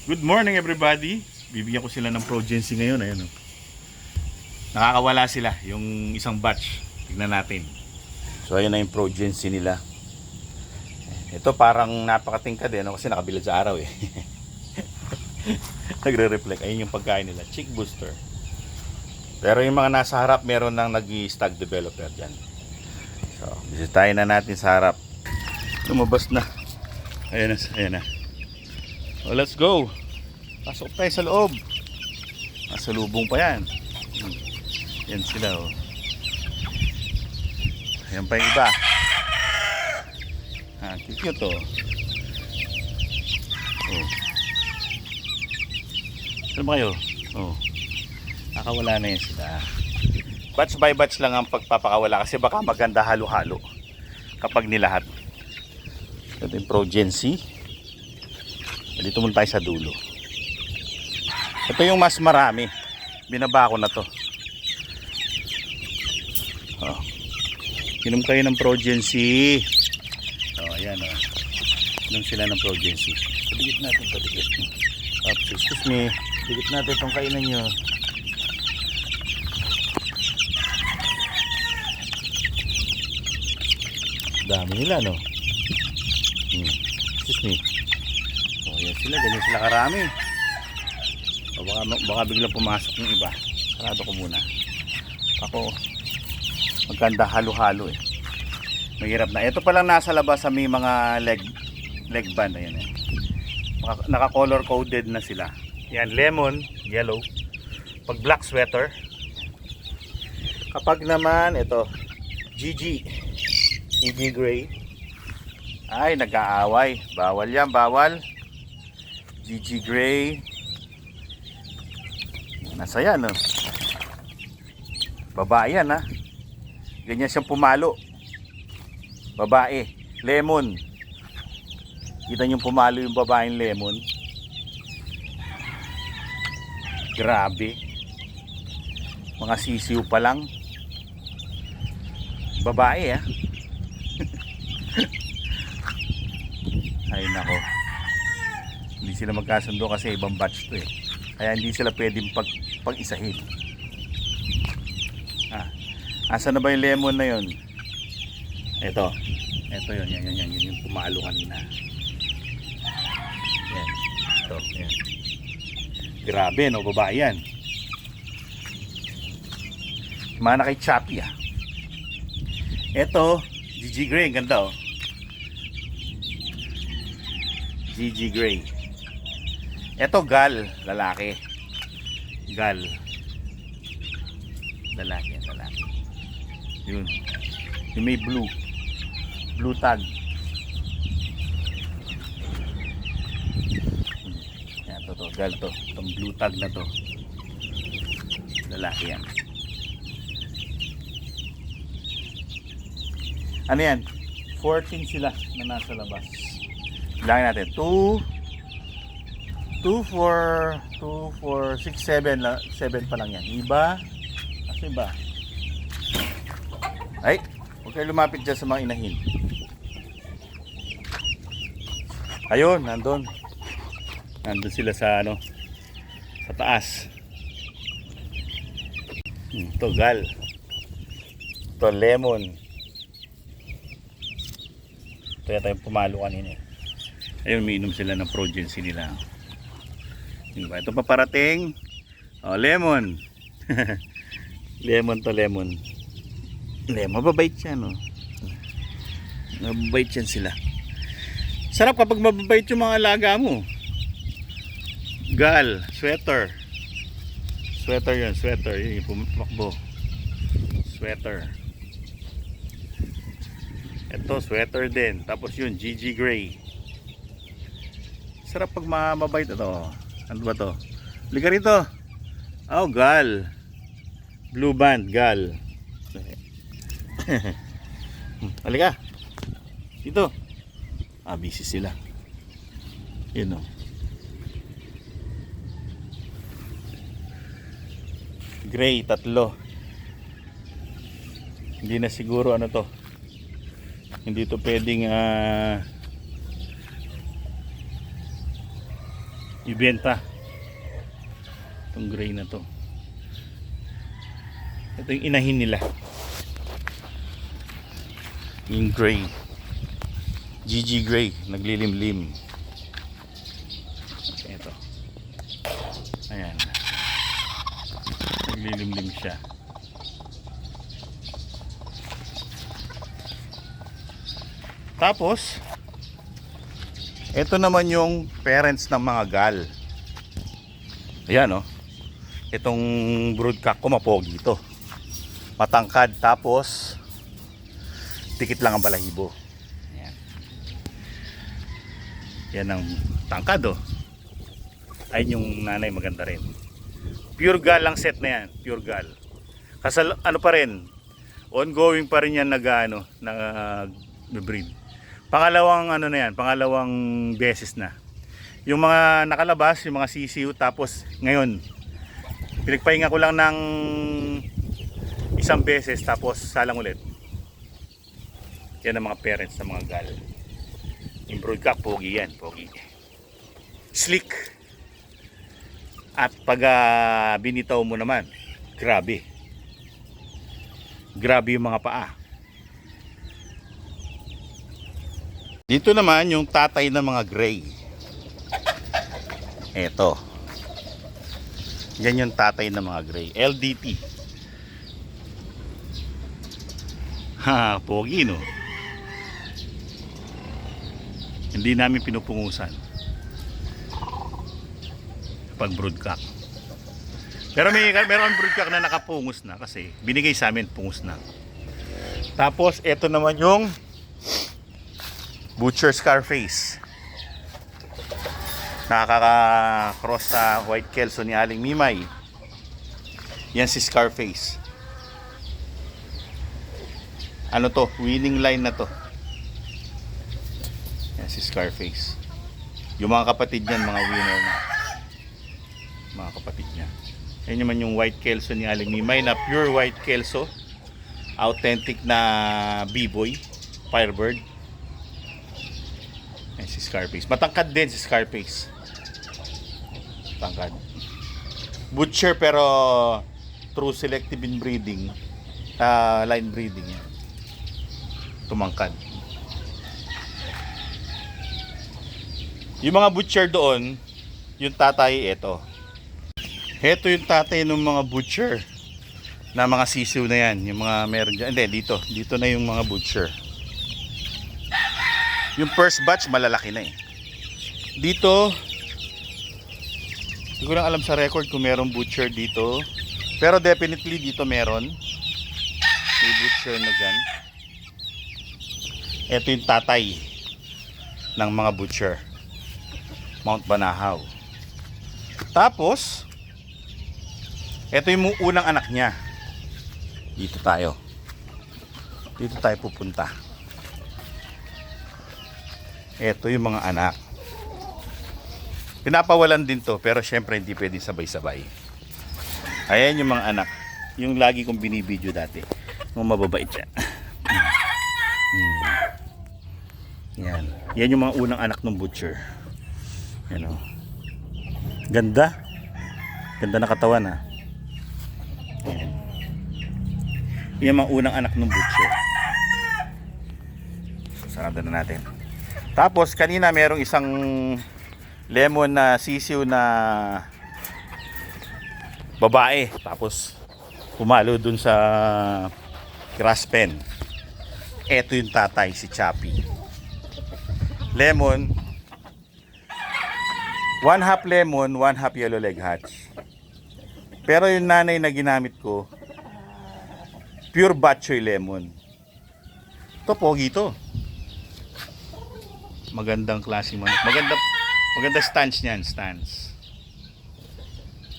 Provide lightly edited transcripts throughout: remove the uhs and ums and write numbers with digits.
Good morning everybody. Bibigyan ko sila ng progency ngayon. Ayan, oh. Nakakawala sila yung isang batch. Tignan natin. So ayan na yung progency nila. Ito parang napakatingkad kasi nakabilad sa araw eh. Nagre-reflect. Ayun yung pagkain nila. Chick booster. Pero yung mga nasa harap meron nang nag-stag developer dyan. So bisitahin na natin sa harap. Lumabas na. Ayan na. Ayan na. So let's go. Pasok tayo sa loob. Nasa lubong pa yan. Yan sila oh. Ayan pa yung iba. Cute oh. Oh. Saan ba kayo? Oh. Nakawala na yan sila. Batch by batch lang ang pagpapakawala kasi baka maganda halo-halo kapag nilahat. Ito yung progency. Dito muna tayo sa dulo. Ito yung mas marami. Binaba ko na to. Oh. Inom kayo ng progency. Oh, ayan oh. Inom sila ng progency. Padigit natin, padigit. Excuse me. Padigit natin itong kainan nyo. Dami nila no. Excuse me. Oh, ayan sila. Ganyan sila karami. O baka biglang pumasok yung iba. Sarado ko muna. Ako maganda halo-halo eh. Mahirap na. Ito pa lang nasa labas sa may mga leg band. Ayan eh. Naka-color coded na sila. Yan, lemon, yellow. Pag black sweater. Kapag naman ito, GG gray. Ay, nag-aaway. Bawal yan, bawal. GG gray. Nasa yan oh. Babae yan ha. Ganyan siyang pumalo. Babae. Lemon. Kita niyo pumalo yung babaeng lemon. Grabe. Mga sisiw pa lang. Babae ha. Ay nako. Hindi sila magkasundo kasi ibang batch to eh. Kaya hindi sila pwedeng pag-isahin. Asa na ba yung lemon na yun? Ito yun, yan yung pumalo kanina. Yan. Ito, yan. Grabe no, babae yan. Mana kay Chappy ah. Ito, GG Gray, ganda oh. GG Gray. Ito gal, lalaki. Gal. Lalaki. Yun. Yung may blue. Blue tag. Yan, to. Gal to. Itong blue tag na to. Lalaki yan. Ano yan? 14 sila na nasa labas. Bilangin natin. 2, 4, 6, 7 pa lang yan. Iba? Kasi ba? Ay, huwag kayo lumapit dyan sa mga inahin. Ayun, nandun sila sa sa taas. Ito gal. Ito lemon. Ito yata yung pumalo kanina. Ayun, umiinom sila ng progency nila. Diba? Ito pa parating. Oh, lemon. Lemon. Mababait yan oh. Mababait yan sila. Sarap kapag mababait yung mga alaga mo. Gal, sweater. Sweater yun yung pumakbo. Sweater. Ito, sweater din. Tapos yun, GG Gray. Sarap pag mababait ito. Ano ba to? Liga rito. Oh, gal. Blue band, gal. Halika. Dito. Busy sila. Yun o. Gray, 3. Hindi na siguro ano to. Hindi to pwedeng ibenta. Itong gray na to. Ito yung inahin nila. Yung gray. GG gray. Naglilimlim. Ito. Ayan. Naglilimlim siya. Tapos, ito naman yung parents ng mga gal. Ayan, oh. Itong broodcock ko, mapogi ito. Matangkad, tapos dikit lang ang balahibo. Ayan. Yan ang tangkad, oh. Ayun yung nanay, maganda rin. Pure gal lang set na yan. Pure gal. Kasal, ano pa rin, ongoing pa rin yan nag-breed. Pangalawang ano na yan, pangalawang beses na. Yung mga nakalabas, yung mga sisiw, tapos ngayon, pinagpahinga ko lang ng isang beses, tapos salang ulit. Yan ang mga parents ng mga gal. Yung broodcock, pogi yan, pogi. Slick. At pag binitaw mo naman, grabe. Grabe yung mga paa. Dito naman yung tatay ng mga gray. Eto. Yan yung tatay ng mga gray. LDT. Ha, pogi no. Hindi namin pinupungusan pag broodcock. Pero meron broodcock na nakapungos na kasi binigay sa amin, pungus na. Tapos eto naman yung Butcher Scarface. Nakaka-cross sa White Kelso ni Aling Mimay. Yan si Scarface. Ano to? Winning line na to. Yan si Scarface. Yung mga kapatid niyan, mga winner na. Mga kapatid niya. Yan naman yung White Kelso ni Aling Mimay na pure White Kelso. Authentic na B-boy. Firebird. Yan si Scarface. Matangkad din si Scarface. Matangkad. Butcher pero true selective inbreeding. Line breeding yan. Tumangkad. Yung mga butcher doon, yung tatay ito. Ito yung tatay ng mga butcher na mga sisiw na yan. Yung mga meron dyan. Hindi, dito. Dito na yung mga butcher. Yung first batch malalaki na eh. Dito hindi ko lang alam sa record kung merong butcher dito. Pero definitely dito meron. May butcher na dyan. Ito yung tatay ng mga butcher. Mount Banahaw. Tapos ito yung unang anak niya. Dito tayo. Dito tayo pupunta. Ito yung mga anak. Pinapawalan din to, pero syempre hindi pwedeng sabay-sabay. Ayan yung mga anak. Yung lagi kong binibideo dati. Yung mababait yan. Yan. Yan yung mga unang anak ng butcher. Yan o. Ganda. Ganda na katawan ha. Yan. Yan yung mga unang anak ng butcher. Sarado na natin. Tapos kanina merong isang lemon na sisiw na babae. Tapos pumalo dun sa grass pen. Eto yung tatay, si Chappy. Lemon. 1/2 lemon, 1/2 yellow leg hatch. Pero yung nanay na ginamit ko, pure bok choy lemon. Ito, pogi to. Magandang klaseng manok. Maganda stance niyan, stance.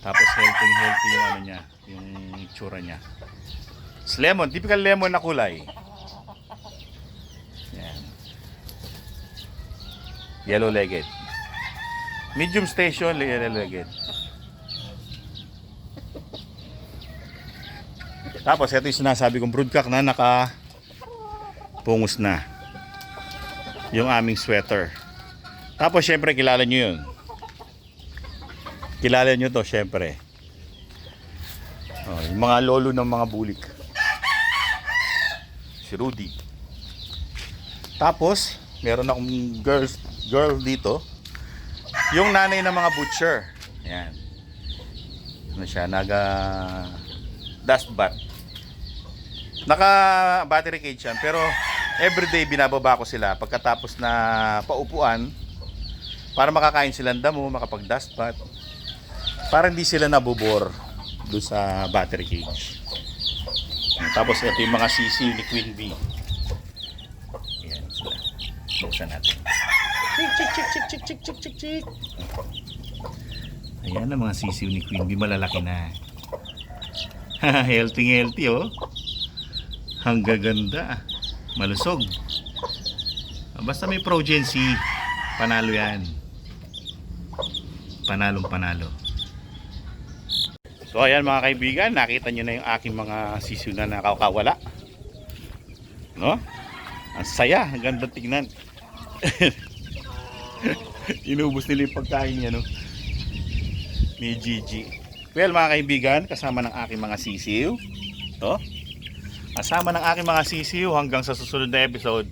Tapos healthy yung ano niya, yung itsura niya. It's lemon, typical lemon na kulay. Yan. Yellow-legged. Medium station, yellow-legged. Tapos ito yung sinasabi kong broodcock na naka-pungus na. Yung aming sweater. Tapos syempre kilala nyo yun. Kilala nyo to, syempre. Oh, yung mga lolo ng mga bulik. Si Rudy. Tapos, meron akong girl dito. Yung nanay ng mga butcher. Yan. Ano siya, naga dust bath. Naka battery cage yan, pero everyday binababa ko sila pagkatapos na paupuan para makakain silang damo, makapag dust bath. Para hindi sila nabubor doon sa battery cage. Tapos ito yung mga sisiw ni Queen Bee. Ayan sila. Buksan natin. Chik, chik, chik, chik, chik, chik, chik, chik, chik. Ayan ang mga sisiw ni Queen Bee. Malalaki na. Healthy oh. Ang gaganda. Malusog. Basta may progency, panalo yan. Panalong panalo. So ayan mga kaibigan, nakita nyo na yung aking mga sisiw na nakakawala. No? Ang saya, ang ganda tingnan. Inubos nila yung pagkain niya, no? Ni Gigi. Well mga kaibigan, kasama ng aking mga sisiw. To? Kasama ng aking mga sisiw hanggang sa susunod na episode.